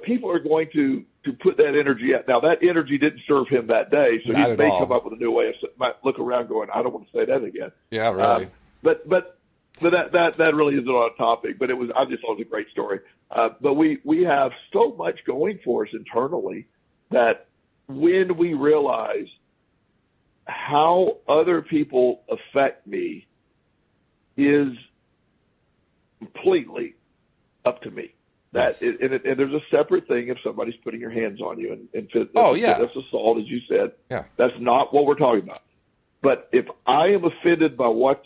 people are going to put that energy out. Now, that energy didn't serve him that day, so he may come up with a new way of might look around going, I don't want to say that again. Yeah, really. But that really isn't on a topic, but I just thought it was a great story. But we have so much going for us internally that when we realize how other people affect me is completely up to me. And there's a separate thing if somebody's putting your hands on you and that's assault, as you said. Yeah. That's not what we're talking about. But if I am offended by what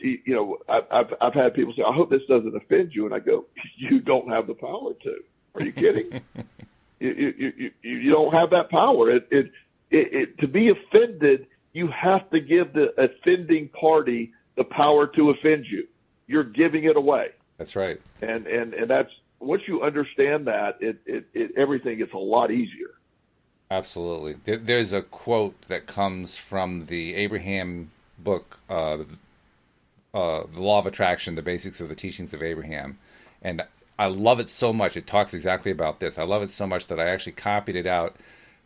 I've had people say, I hope this doesn't offend you, and I go, you don't have the power to. Are you kidding? you don't have that power. To be offended, you have to give the offending party the power to offend you. You're giving it away. That's right. And that's once you understand that, everything gets a lot easier. Absolutely. There's a quote that comes from the Abraham book, The Law of Attraction, The Basics of the Teachings of Abraham. And I love it so much. It talks exactly about this. I love it so much that I actually copied it out,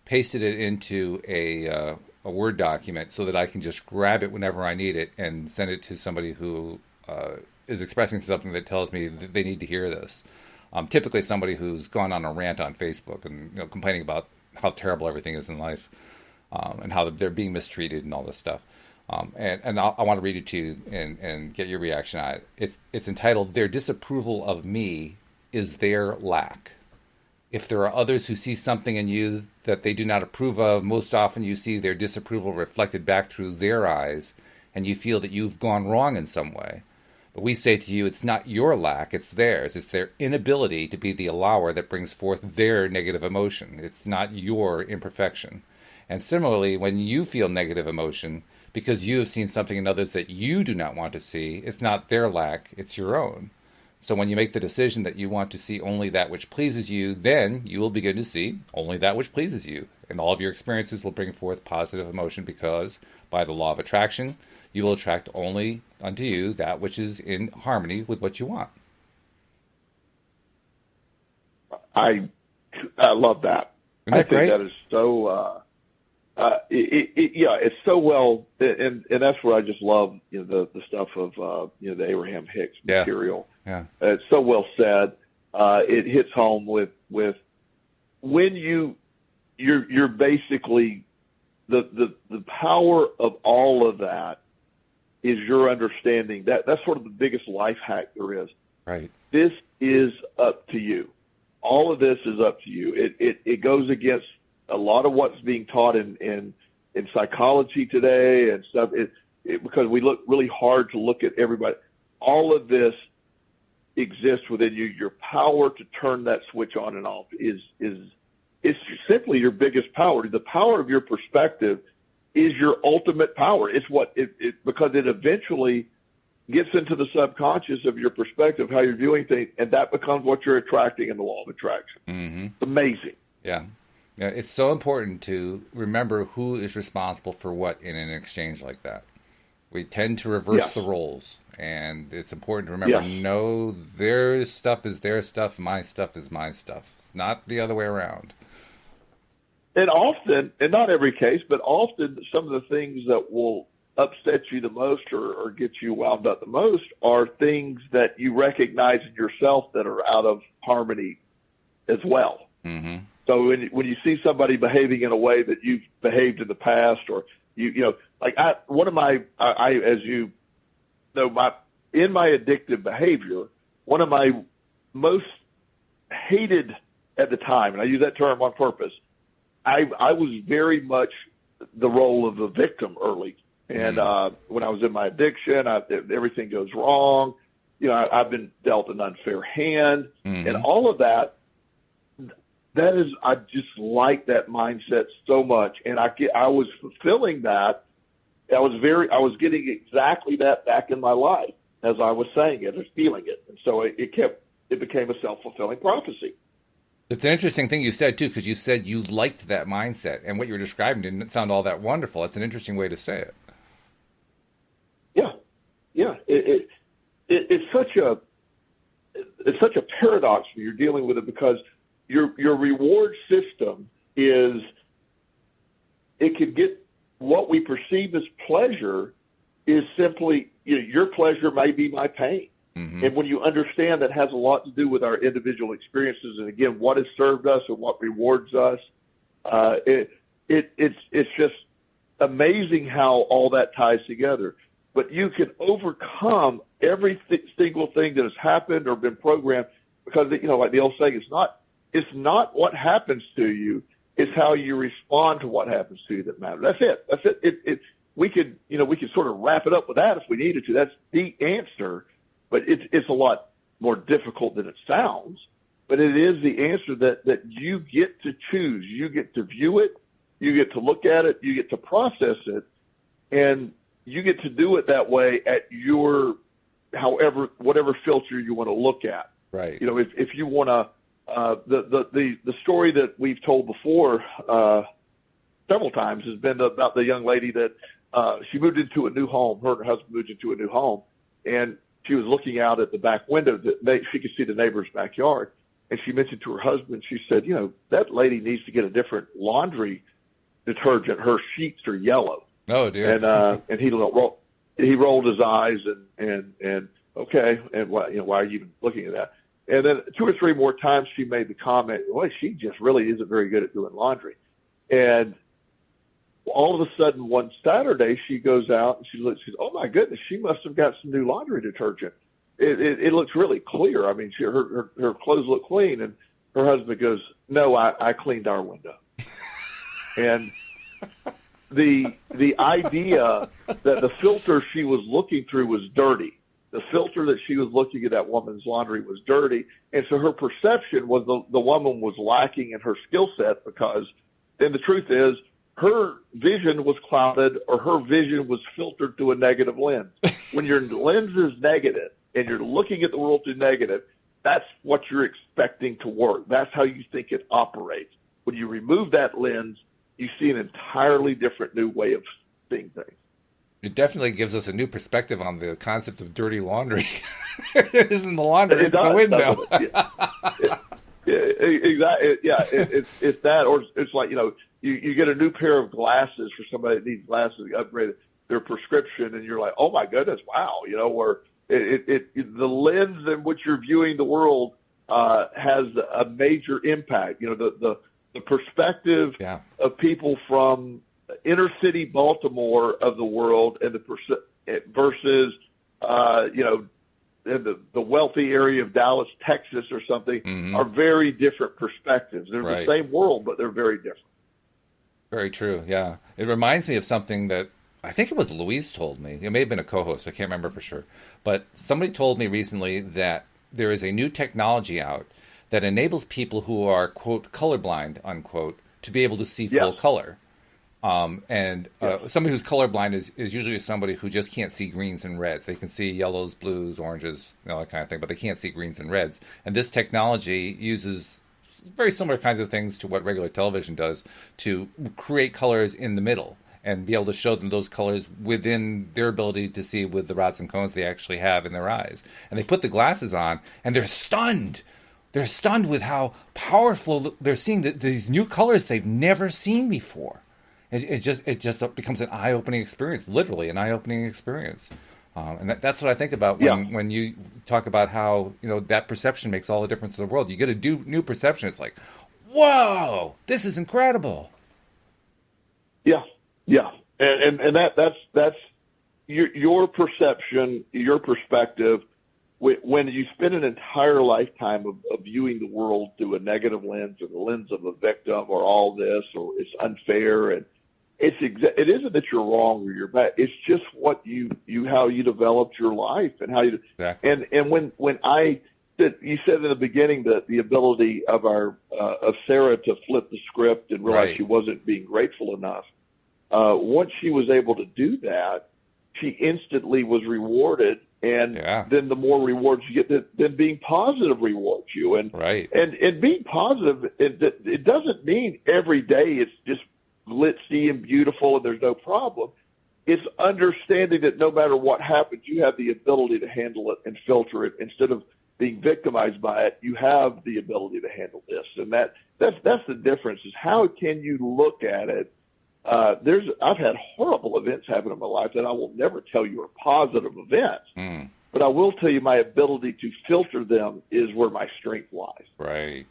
pasted it into a Word document so that I can just grab it whenever I need it and send it to somebody who is expressing something that tells me that they need to hear this. Typically somebody who's gone on a rant on Facebook and complaining about how terrible everything is in life, and how they're being mistreated and all this stuff. And I want to read it to you and get your reaction on it. It's entitled, "Their disapproval of me is their lack. If there are others who see something in you that they do not approve of, most often you see their disapproval reflected back through their eyes, and you feel that you've gone wrong in some way. But we say to you, it's not your lack, it's theirs. It's their inability to be the allower that brings forth their negative emotion. It's not your imperfection. And similarly, when you feel negative emotion, because you have seen something in others that you do not want to see, it's not their lack, it's your own. So when you make the decision that you want to see only that which pleases you, then you will begin to see only that which pleases you. And all of your experiences will bring forth positive emotion because, by the law of attraction, you will attract only unto you that which is in harmony with what you want." I love that. Isn't that great? I think that is so. It's so well, and that's what I just love. The stuff of the Abraham Hicks material. Yeah. It's so well said. It hits home with when you're basically the power of all of that is your understanding. That's sort of the biggest life hack there is. Right. This is up to you. All of this is up to you. It goes against a lot of what's being taught in psychology today and stuff. Because we look really hard to look at everybody. All of this exists within you. Your power to turn that switch on and off is simply your biggest power. The power of your perspective is your ultimate power. It's because it eventually gets into the subconscious of your perspective, how you're viewing things, and that becomes what you're attracting in the law of attraction. Mm-hmm. It's amazing. Yeah. Yeah. It's so important to remember who is responsible for what in an exchange like that. We tend to reverse the roles, and it's important to remember, no, their stuff is their stuff, my stuff is my stuff. It's not the other way around. And often, and not every case, but often some of the things that will upset you the most or get you wound up the most are things that you recognize in yourself that are out of harmony as well. Mm-hmm. So when you see somebody behaving in a way that you've behaved in the past, or as you know, in my addictive behavior, one of my most hated at the time, and I use that term on purpose, I was very much the role of the victim early. And when I was in my addiction, everything goes wrong. I've been dealt an unfair hand, and all of that. I just like that mindset so much, and I was fulfilling that. I was getting exactly that back in my life as I was saying it, or feeling it, and so it became a self-fulfilling prophecy. It's an interesting thing you said, too, because you said you liked that mindset, and what you were describing didn't sound all that wonderful. It's an interesting way to say it. Yeah. It's such a paradox when you're dealing with it, because your reward system it can get what we perceive as pleasure is simply, your pleasure may be my pain. Mm-hmm. And when you understand that has a lot to do with our individual experiences, and again, what has served us and what rewards us, it's just amazing how all that ties together. But you can overcome every single thing that has happened or been programmed, because like the old saying, it's not what happens to you, it's how you respond to what happens to you that matters. That's it. We could sort of wrap it up with that if we needed to. That's the answer. But it's a lot more difficult than it sounds. But it is the answer that you get to choose. You get to view it. You get to look at it. You get to process it. And you get to do it that way at your, whatever filter you want to look at. Right. If you want to, the story that we've told before several times has been about the young lady that she moved into a new home. Her and her husband moved into a new home, and she was looking out at the back window that she could see the neighbor's backyard. And she mentioned to her husband, she said, that lady needs to get a different laundry detergent. Her sheets are yellow. Oh, dear. And he rolled his eyes and okay, and why are you even looking at that? And then 2 or 3 more times she made the comment, well, she just really isn't very good at doing laundry. And all of a sudden one Saturday she goes out and she looks, she says, oh my goodness, she must have got some new laundry detergent. It looks really clear. I mean, her clothes look clean. And her husband goes, no, I cleaned our window. And the idea that the filter she was looking through was dirty. The filter that she was looking at that woman's laundry was dirty. And so her perception was the woman was lacking in her skill set because then the truth is her vision was clouded or her vision was filtered through a negative lens. When your lens is negative and you're looking at the world through negative, that's what you're expecting to work. That's how you think it operates. When you remove that lens, you see an entirely different new way of seeing things. It definitely gives us a new perspective on the concept of dirty laundry. It isn't the laundry, it's the window. Exactly. Yeah, it's that, or it's like, you get a new pair of glasses for somebody that needs glasses, you upgrade their prescription, and you're like, oh my goodness, wow, or the lens in which you're viewing the world has a major impact. The perspective of people from inner city Baltimore of the world and versus in the wealthy area of Dallas, Texas or something are very different perspectives. They're the same world, but they're very different. Very true. Yeah. It reminds me of something that I think it was Louise told me. It may have been a co-host. I can't remember for sure. But somebody told me recently that there is a new technology out that enables people who are, quote, colorblind, unquote, to be able to see full color. Somebody who's colorblind is usually somebody who just can't see greens and reds. They can see yellows, blues, oranges, that kind of thing, but they can't see greens and reds. And this technology uses very similar kinds of things to what regular television does to create colors in the middle and be able to show them those colors within their ability to see with the rods and cones they actually have in their eyes. And they put the glasses on, and they're stunned. They're stunned with how powerful they're seeing these new colors they've never seen before. It just becomes an eye-opening experience, literally an eye-opening experience. And that's what I think about when you talk about how, that perception makes all the difference in the world. You get a new perception. It's like, whoa, this is incredible. Yeah. Yeah. And that's your perception, your perspective. When you spend an entire lifetime of viewing the world through a negative lens or the lens of a victim or all this, or it's unfair, and it isn't that you're wrong or you're bad. It's just what how you developed your life and how you, exactly. And when you said in the beginning that the ability of Sarah to flip the script and realize she wasn't being grateful enough. Once she was able to do that, she instantly was rewarded. And then the more rewards you get, then being positive rewards you. And being positive, it doesn't mean every day it's just glitzy and beautiful and there's no problem. It's understanding that no matter what happens, you have the ability to handle it and filter it. Instead of being victimized by it, you have the ability to handle this. And that's the difference, is how can you look at it? I've had horrible events happen in my life that I will never tell you are positive events, but I will tell you my ability to filter them is where my strength lies. Right.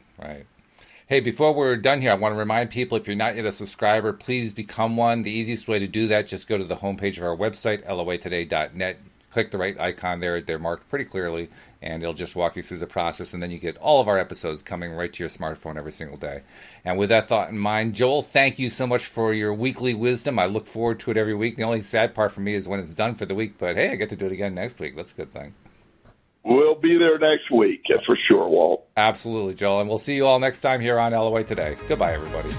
Hey, before we're done here, I want to remind people, if you're not yet a subscriber, please become one. The easiest way to do that, just go to the homepage of our website, loatoday.net. Click the right icon there. They're marked pretty clearly, and it'll just walk you through the process, and then you get all of our episodes coming right to your smartphone every single day. And with that thought in mind, Joel, thank you so much for your weekly wisdom. I look forward to it every week. The only sad part for me is when it's done for the week, but hey, I get to do it again next week. That's a good thing. We'll be there next week, for sure, Walt. Absolutely, Joel. And we'll see you all next time here on LOA Today. Goodbye, everybody.